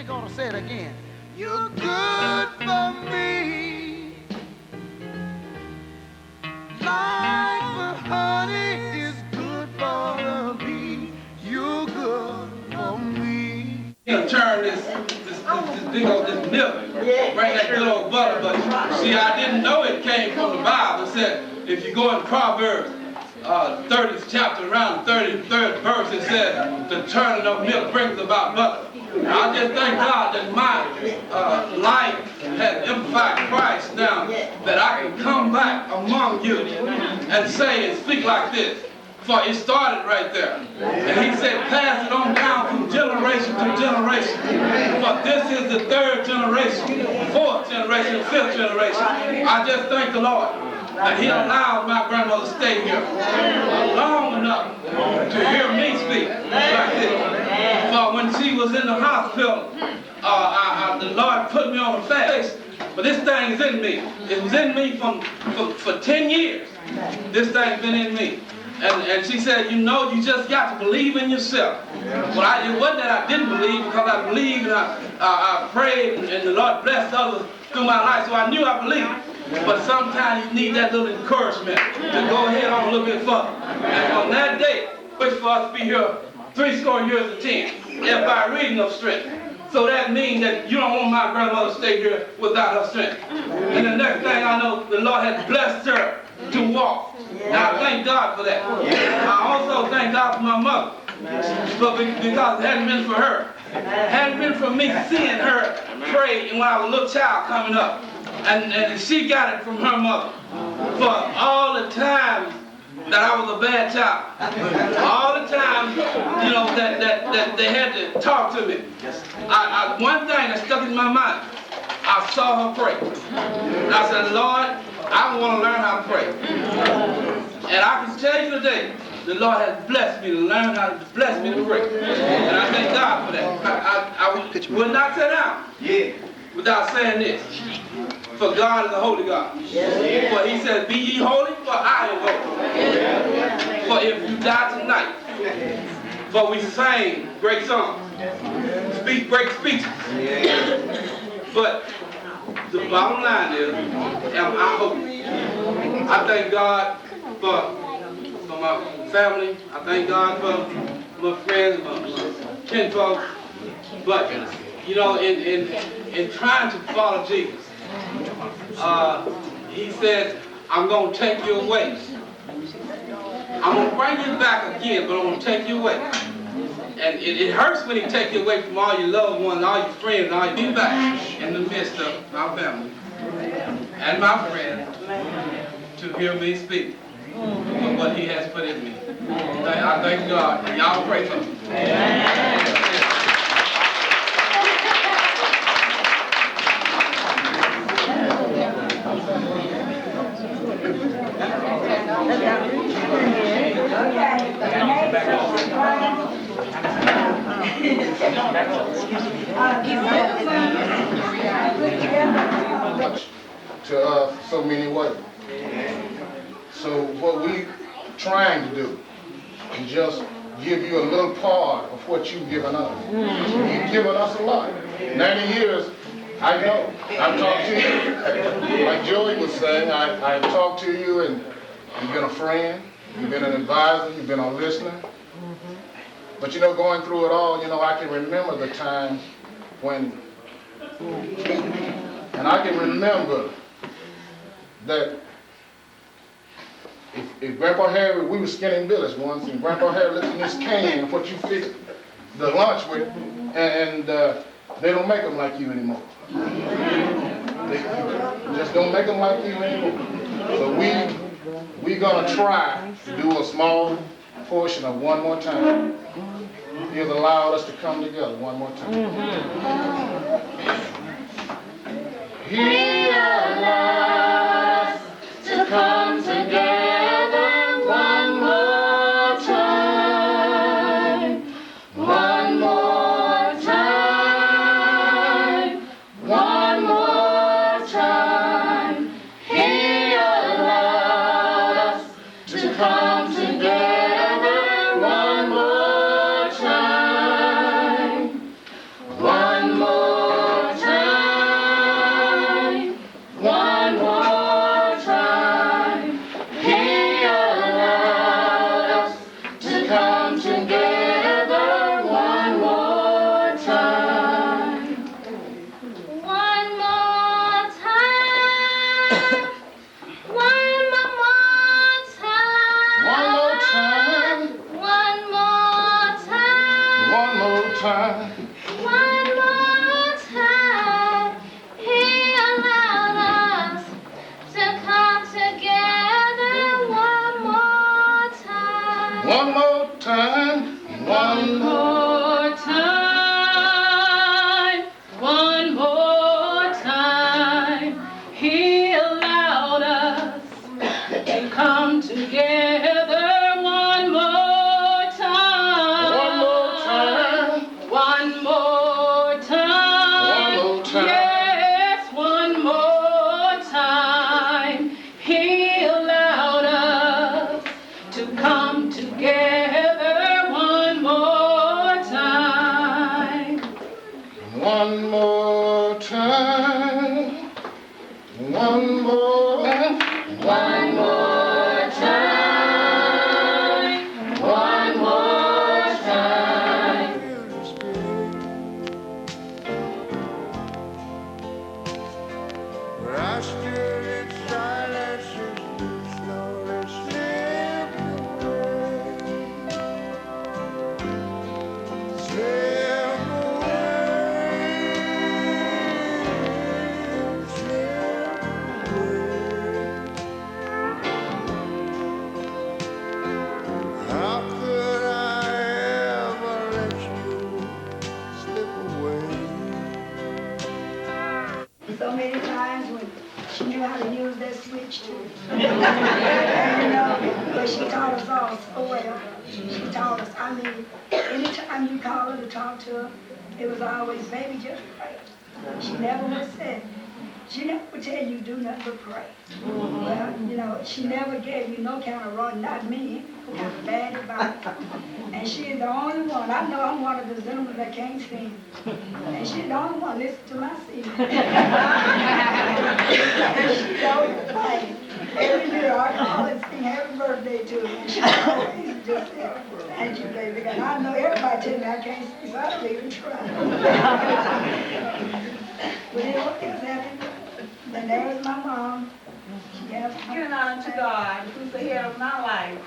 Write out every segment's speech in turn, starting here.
think I ought to say it again. You're good for me. Like the honey is good for the bee. You're good for me. Turn this big old milk, bring that good old butter, but see, I didn't know it came from the Bible. It said, if you go in Proverbs 30th chapter, around the 33rd verse, it said, the turning of milk brings about butter. I just thank God that my life has amplified Christ now, that I can come back among you and say and speak like this. For it started right there. And he said, pass it on down from generation to generation. For this is the third generation, fourth generation, fifth generation. I just thank the Lord that he allowed my grandmother to stay here long enough to hear me speak like this. For when she was in the hospital, the Lord put me on the fast. But this thing is in me. It was in me for 10 years. This thing's been in me. And she said, you know, you just got to believe in yourself. Well, it wasn't that I didn't believe, because I believed and I prayed, and the Lord blessed others through my life, so I knew I believed. But sometimes you need that little encouragement to go ahead on a little bit further. And on that day, which for us to be here 70 years and 10, if by reading of strength. So that means that you don't want my grandmother to stay here without her strength. And the next thing I know, the Lord has blessed her to walk. And I thank God for that. I also thank God for my mother. But because it hadn't been for her, it hadn't been for me seeing her pray when I was a little child coming up. And she got it from her mother. For all the times that I was a bad child, all the times, you know, that they had to talk to me. One thing that stuck in my mind, I saw her pray. And I said, Lord, I want to learn how to pray. And I can tell you today, the Lord has blessed me to learn how to bless me to pray. And I thank God for that. I would not sit down without saying this. For God is a holy God. For he says, be ye holy, for I am holy. For if you die tonight, for we sang great songs, speak great speeches. But the bottom line is, I hope. I thank God for my family. I thank God for my friends, my kinfolk. But you know, in trying to follow Jesus, he said, I'm going to take you away. I'm going to bring you back again, but I'm going to take you away. And it hurts when he takes you away from all your loved ones, all your friends, all your be back in the midst of my family and my friends to hear me speak of what he has put in me. I thank God. And y'all pray for me. To so many ways. So what we trying to do is just give you a little part of what you've given us. You've given us a lot. 90 years, I know. I've talked to you. Like Joey was saying, I've talked to you, and you've been a friend, you've been an advisor, you've been a listener. But you know, going through it all, you know, I can remember the times when, and I can remember that if Grandpa Harry, we were skinning Billy's once, and Grandpa Harry looked in this can, what you fixed the lunch with, and they don't make them like you anymore. They just don't make them like you anymore. So we're gonna try to do a small portion of one more time. He has allowed us to come together one more time. He allowed us to come together one more time. One more time. One more time. He allowed us to come together one more time. One more time. One more time, He allowed us to come together. One more time. One more time. One more time. One more time. He allowed us to come together. One more time. One more time. One more time. One more time. Yes, one more time. He allowed us to come together. One more time. One more time. One more. One more time. One more time. Where I stood in silence as you slowly slipped away. Slip away. Slip away. How could I ever let you slip away? So many times when she knew how to use that switch too. And, but she taught us all so well. She taught us, I mean, anytime you call her to talk to her, it was always, baby, just pray. She never would say, she never would tell you do nothing but pray. Well, you know, she never gave you no kind of wrong, not me, no kind of bad advice. And she is the only one, I know I'm one of the gentlemen that can't sing. And she's the only one listen to my singing. And she always playing. Every year I call and sing happy birthday to her. And she always just say, thank you, baby. Because I know everybody tell me I can't sing, so I don't even try. But it was happy. And there's my mom. She has Giving honor to God, who's the head of my life.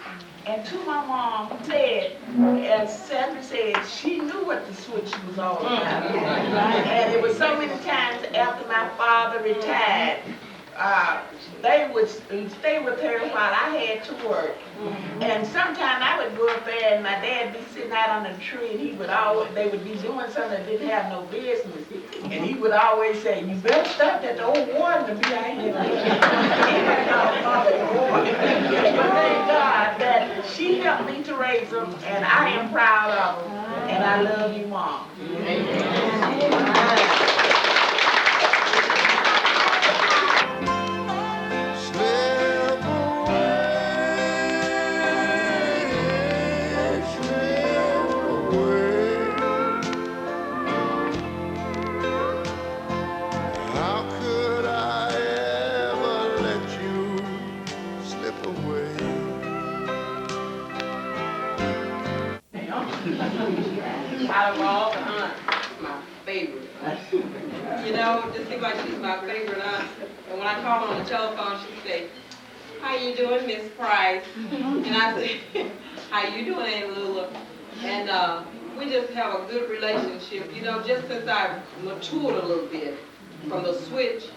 And to my mom, who said, as Sandra said, she knew what the switch was all about. And it was so many times after my father retired, they would stay with her while I had to work. And sometimes I would go up there and my dad would be sitting out on a tree and they would be doing something that didn't have no business. And he would always say, you better stop that, the old warden to be out here. But thank God that she helped me to raise them and I am proud of them. And I love you, Mom. Slip away. How could I ever let you slip away? Out of all the aunts, my favorite. You know, it just seems like she's my favorite aunt. And when I call her on the telephone, she say, how you doing, Miss Price? And I say, how you doing, Aunt Lula? And we just have a good relationship. You know, just since I've matured a little bit from the switch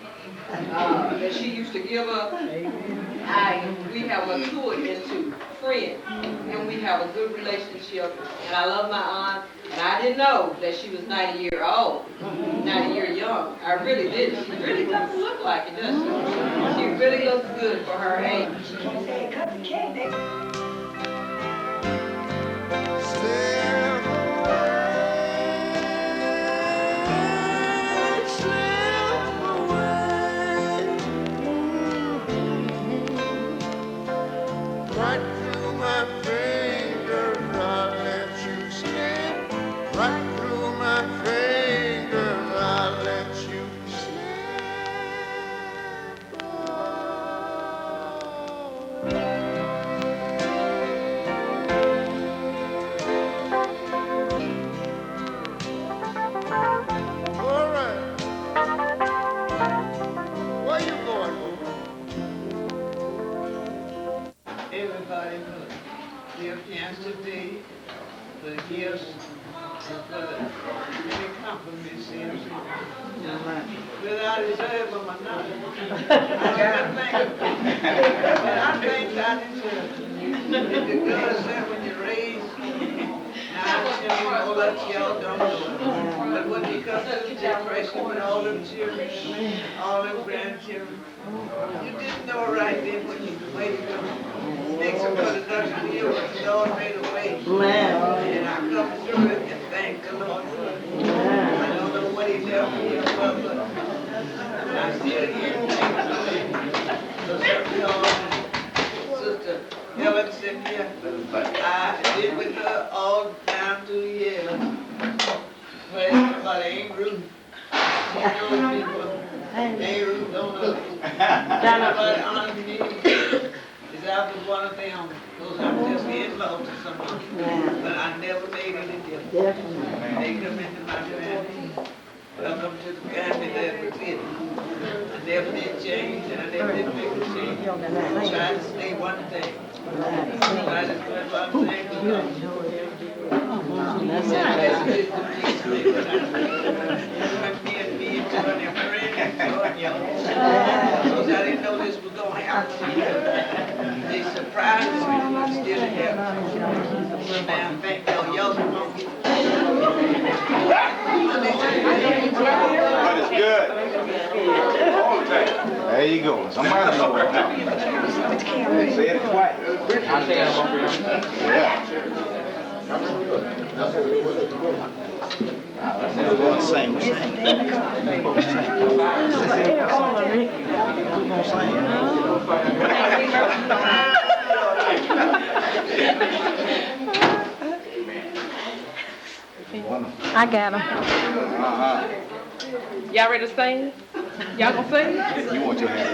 that she used to give us, we have matured into friends, and we have a good relationship, and I love my aunt, and I didn't know that she was 90 years old, 90 years young. I really didn't. She really doesn't look like it, does she? She really looks good for her age. She said, cut the cake, baby. Slip away. Right through my fingers, I let you slip. Right through my fingers, I let you slip All right. Where you going, Everybody, give chance to be, but give years. Many compliments in. Without deserve them or not. But I think I deserve it. The girl said when you raise, now children, all that y'all don't know. But when you come to the generation with all them children, all them grandchildren, you didn't know right then when you waited them. Nixon put a Dutch deal with the Lord made a way. And I come through it and thank the Lord for it. I don't know what he left me for, but I still here. Sister Helen said here, I did with her all down 2 years. But everybody ain't rude. She knows people. Ain't rude, don't know. Everybody honors me. Is out with one of them. Because I'm just getting lost to someone. But I never made any difference. They come into my family. Welcome to the family that was in. I never did change, and I never did make a change. I tried to stay one thing. I just went one thing to God. That's good to me. Me and me and John and friends and y'all. Because I didn't know this was going to happen. They surprised me, but still it happened. Now, thank y'all going to get But it's good. All the time. There you go. Somebody know it now. Say it quiet. I say it over here. Yeah. We're going to sing. We're going to I got him. Y'all ready to sing? Y'all gonna sing? You want your hand.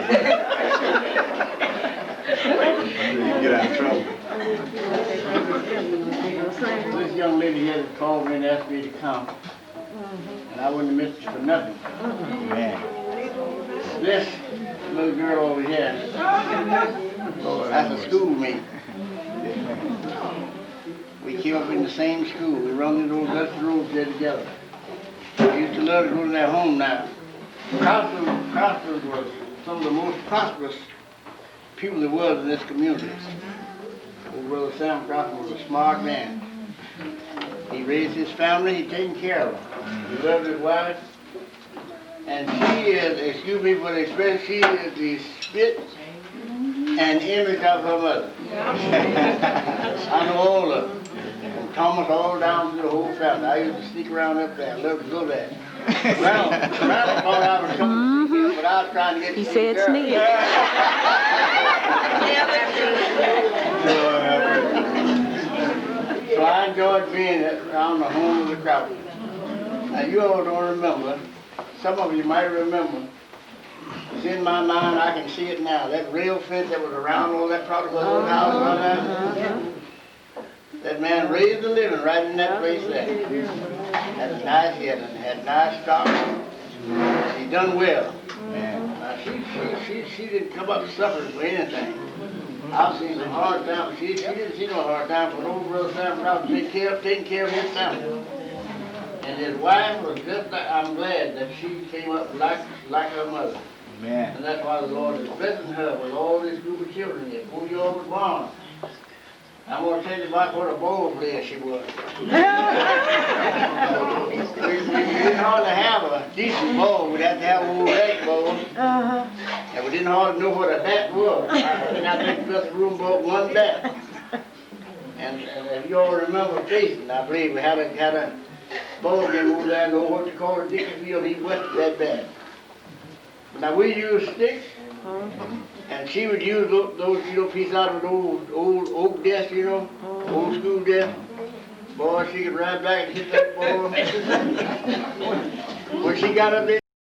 You get out of trouble. This young lady here that called me and asked me to come. And I wouldn't have missed it for nothing. Man. This little girl over here, that's a schoolmate. We came up in the same school. We run in those dusty roads there together. We used to love to go to their home now. Croston was some of the most prosperous people there was in this community. Old brother Sam Croston was a smart man. He raised his family, he taken care of them. He loved his wife. And she is, excuse me for the expression, she is the spit and image of her mother. I know all of them. From Thomas all down to the whole family. I used to sneak around up there. I loved to go there. Randall thought I was coming to see him, but I was trying to get He said sneak. So I enjoyed being around the home of the Croston. Now you all don't remember, some of you might remember, it's in my mind, I can see it now, that rail fence that was around all that prodigal house and all that. That man raised a living right in that place there. Had a nice head and had nice stock. He done well. Now she didn't come up suffering for anything. I've seen some hard times. She didn't see no hard time, but old brother Sam Croston taking care of his family. And his wife was just like, I'm glad that she came up like her mother. Man. And that's why the Lord is blessing her with all this group of children here. 4 years old was born. I'm going to tell you about what a ball player she was. We didn't hardly have a decent ball. We'd have to have a little rag ball. And we didn't hardly know what a bat was. And I think the best room bought one bat. And if you all remember Jason, I believe we had a ball game over there, know what you call it, Dickinfield, he went that bad. Now we used sticks. And she would use those pieces out of an old oak desk, old school desk. Boy, she could ride back and hit that ball. When she got up there,